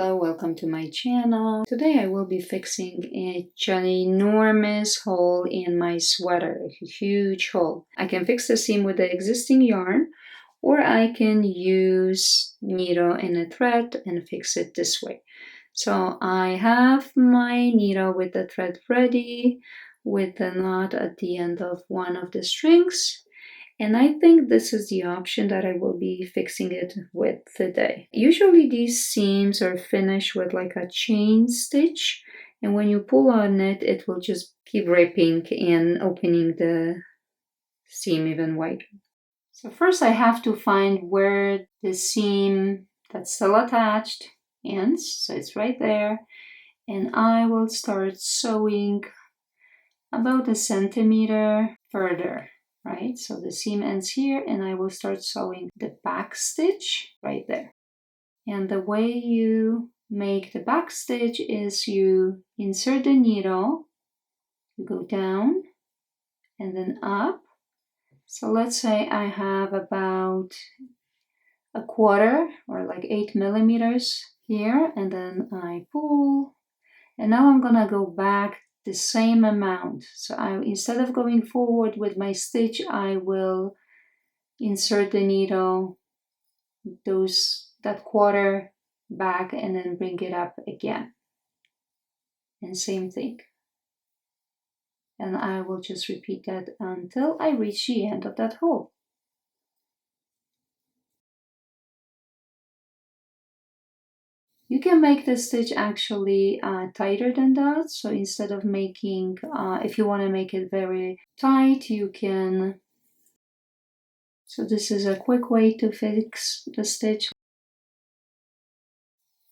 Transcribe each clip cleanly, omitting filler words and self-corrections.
Hello, welcome to my channel. Today I will be fixing a ginormous hole in my sweater, a huge hole. I can fix the seam with the existing yarn, or I can use needle and a thread and fix it this way. So I have my needle with the thread ready, with the knot at the end of one of the strings. And I think this is the option that I will be fixing it with today. Usually these seams are finished with like a chain stitch, and when you pull on it, it will just keep ripping and opening the seam even wider. So first I have to find where the seam that's still attached ends, so it's right there, and I will start sewing about a centimeter further. Right, so the seam ends here and I will start sewing the back stitch right there. And the way you make the back stitch is you insert the needle, you go down and then up. So let's say I have about a quarter or like 8 millimeters here, and then I pull, and now I'm gonna go back the same amount. So instead of going forward with my stitch, I will insert the needle that quarter back and then bring it up again. And same thing. And I will just repeat that until I reach the end of that hole. You can make the stitch actually tighter than that. So instead of making, if you want to make it very tight, you can. So this is a quick way to fix the stitch.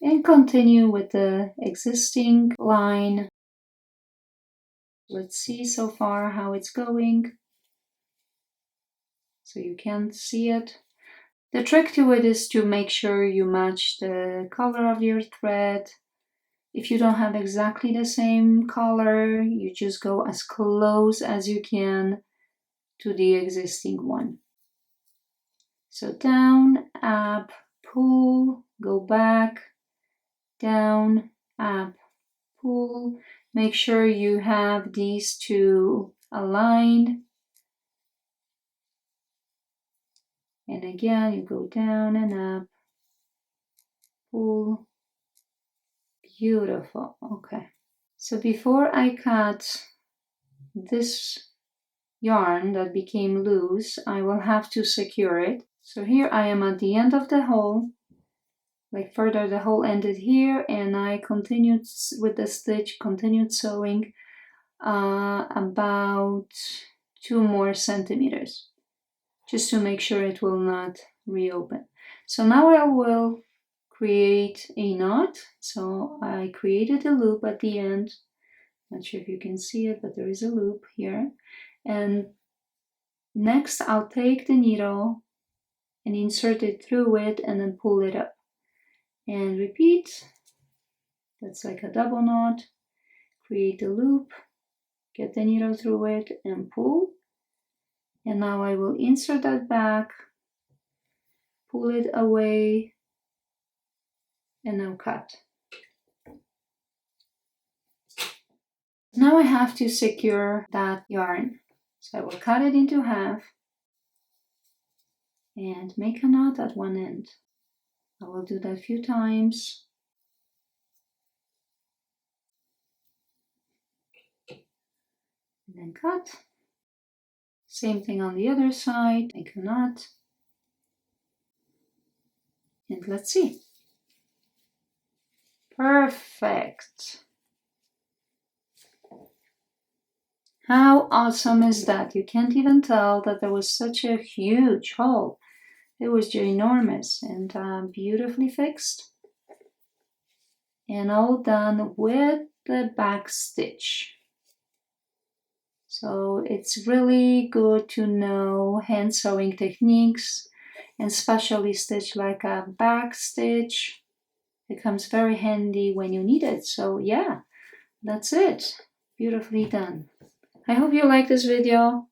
And continue with the existing line. Let's see so far how it's going. So you can't see it. The trick to it is to make sure you match the color of your thread. If you don't have exactly the same color, you just go as close as you can to the existing one. So down, up, pull, go back, down, up, pull. Make sure you have these two aligned. And again, you go down and up, pull. Beautiful. Okay. So before I cut this yarn that became loose, I will have to secure it. So here I am at the end of the hole. Like further, the hole ended here, and I continued with the stitch, continued sewing about 2 more centimeters, just to make sure it will not reopen. So now I will create a knot. So I created a loop at the end. Not sure if you can see it, but there is a loop here. And next I'll take the needle and insert it through it and then pull it up. And repeat. That's like a double knot. Create a loop, get the needle through it and pull. And now I will insert that back, pull it away, and now cut. Now I have to secure that yarn. So I will cut it into half and make a knot at one end. I will do that a few times. And then cut. Same thing on the other side, make a knot. And let's see. Perfect. How awesome is that? You can't even tell that there was such a huge hole. It was ginormous and beautifully fixed. And all done with the back stitch. So it's really good to know hand sewing techniques, and especially stitch like a back stitch. It comes very handy when you need it. So yeah, that's it. Beautifully done. I hope you like this video.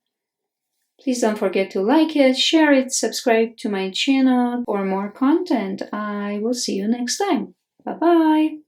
Please don't forget to like it, share it, subscribe to my channel for more content. I will see you next time. Bye bye!